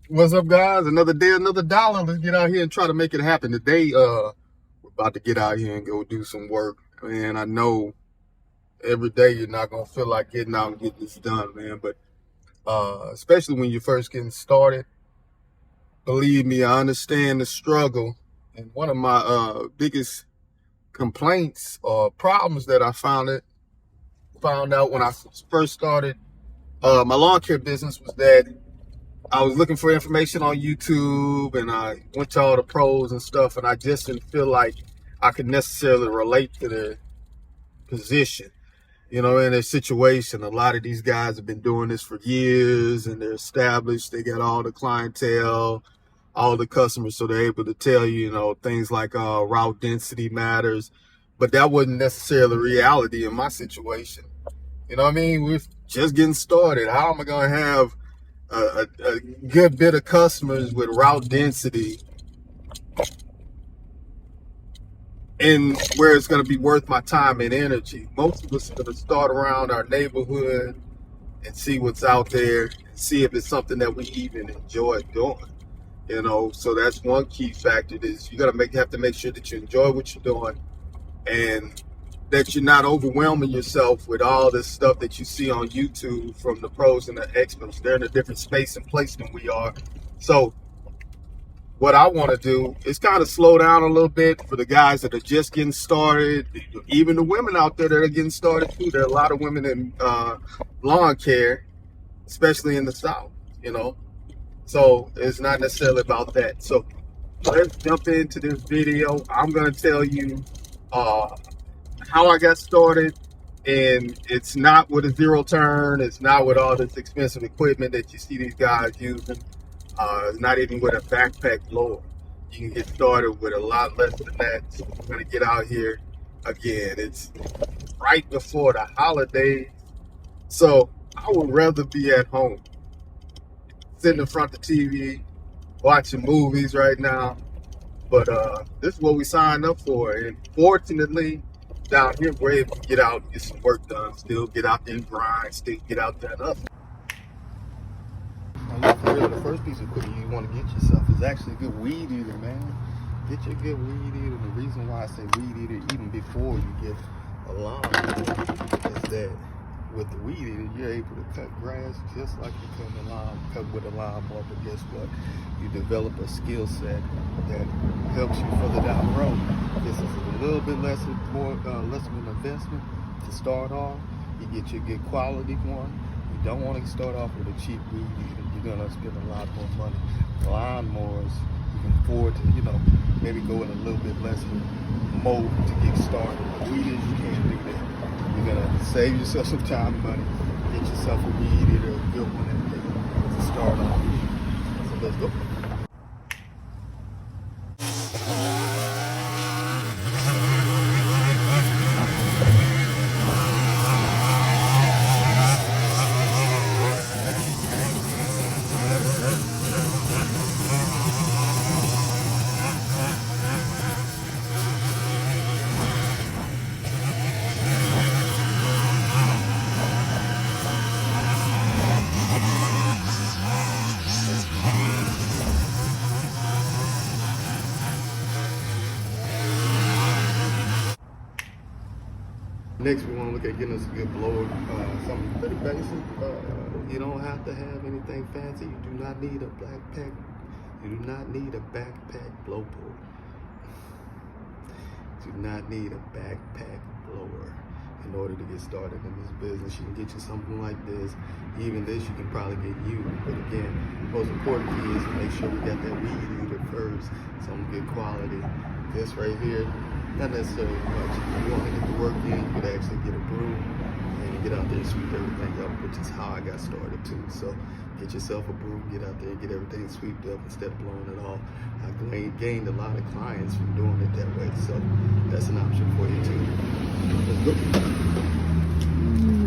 What's up, guys? Another day, another dollar. Let's get out here and try to make it happen. Today, we're about to get out here and go do some work. Man, I know every day you're not gonna feel like getting out and getting this done, man. But especially when you're first getting started, believe me, I understand the struggle. And one of my biggest complaints or problems that I found out when I first started my lawn care business was that I was looking for information on YouTube and I went to all the pros and stuff, and I just didn't feel like I could necessarily relate to their position, in their situation. A lot of these guys have been doing this for years and they're established. They got all the clientele, all the customers, so they're able to tell you, things like route density matters. But that wasn't necessarily reality in my situation. You know what I mean? We're just getting started. How am I going to have a good bit of customers with route density and where it's going to be worth my time and energy? Most of us are going to start around our neighborhood and see what's out there and see if it's something that we even enjoy doing. So that's one key factor is you have to make sure that you enjoy what you're doing and that you're not overwhelming yourself with all this stuff that you see on YouTube from the pros and the experts. They're in a different space and place than we are. So what I want to do is kind of slow down a little bit for the guys that are just getting started, even the women out there that are getting started too. There are a lot of women in lawn care, especially in the South, So it's not necessarily about that. So let's jump into this video. I'm going to tell you how I got started, and it's not with a zero turn. It's not with all this expensive equipment that you see these guys using. It's not even with a backpack blower. You can get started with a lot less than that. So we're going to get out here again. It's right before the holidays, so I would rather be at home, sitting in front of the TV, watching movies right now. But this is what we signed up for, and fortunately, down here we're able to get out and get some work done, still get out there and grind, still get out there and hustle. Now, for real, the first piece of equipment you want to get yourself is actually a good weed eater, man. Get your good weed eater. The reason why I say weed eater even before you get a lawnmower is that with the weed eater, you're able to cut grass just like you cut with a lawnmower. But guess what? You develop a skill set that helps you further down the road. This is a little bit less of an investment to start off. You get your good quality one. You don't want to start off with a cheap weed eater. You're gonna spend a lot more money. Lawnmowers, you can afford to, maybe go in a little bit less mode to get started. But weed eaters, you can't do that. You're gonna save yourself some time and money. Get yourself a weed eater, a good one, and to start off. So let's go. Next, we want to look at getting us a good blower, something pretty basic. You don't have to have anything fancy. You do not need a backpack. You do not need a backpack blow pole. You do not need a backpack blower in order to get started in this business. You can get you something like this. Even this, you can probably get used. But again, the most important key is to make sure we got that weed eater first, some good quality. This right here, not necessarily much. If you want to get the work in, you could actually get a broom and you get out there and sweep everything up, which is how I got started too. So get yourself a broom, get out there and get everything swept up instead of blowing it off. I gained a lot of clients from doing it that way, so that's an option for you too. Let's go.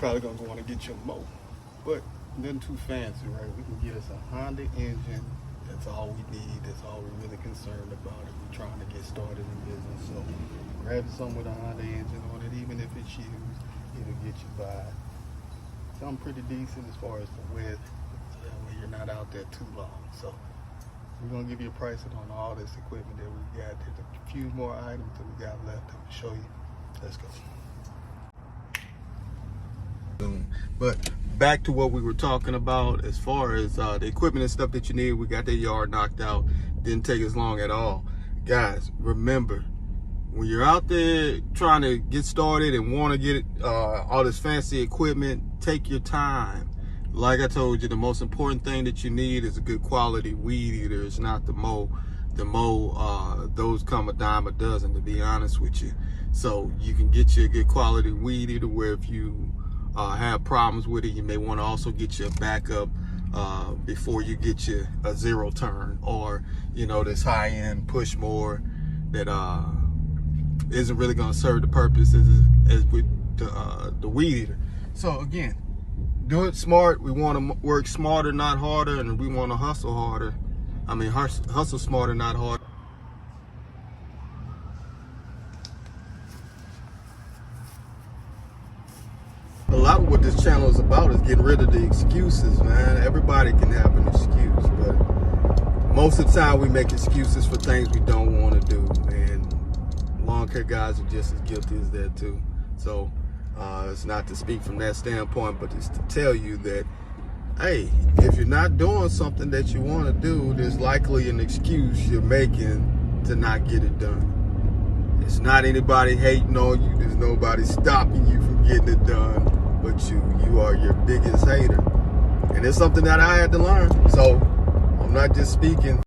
probably gonna want to get you a mower, but nothing too fancy, right? We can get us a Honda engine. That's all we need. That's all we're really concerned about if we're trying to get started in business. So grab something with a Honda engine on it, even if it's used, it'll get you by. Something pretty decent as far as the width, so that way you're not out there too long. So we're gonna give you a pricing on all this equipment that we got. There's a few more items that we got left that we'll show you. Let's go. But back to what we were talking about as far as the equipment and stuff that you need. We got that yard knocked out. Didn't take as long at all. Guys, remember, when you're out there trying to get started and want to get all this fancy equipment, take your time. Like I told you, the most important thing that you need is a good quality weed eater. It's not the mow. The mow, those come a dime a dozen, to be honest with you. So you can get you a good quality weed eater where if you have problems with it, you may want to also get you a backup before you get you a zero turn, or this high-end push mower that isn't really going to serve the purpose as with the weed eater. So again, do it smart. We want to work smarter, not harder, and we want to hustle harder. I mean, hustle smarter, not harder. A lot of what this channel is about is getting rid of the excuses, man. Everybody can have an excuse, but most of the time we make excuses for things we don't want to do, and lawn care guys are just as guilty as that too. So it's not to speak from that standpoint, but it's to tell you that, hey, if you're not doing something that you want to do, there's likely an excuse you're making to not get it done. It's not anybody hating on you. There's nobody stopping you from getting it done, but you are your biggest hater. And it's something that I had to learn. So I'm not just speaking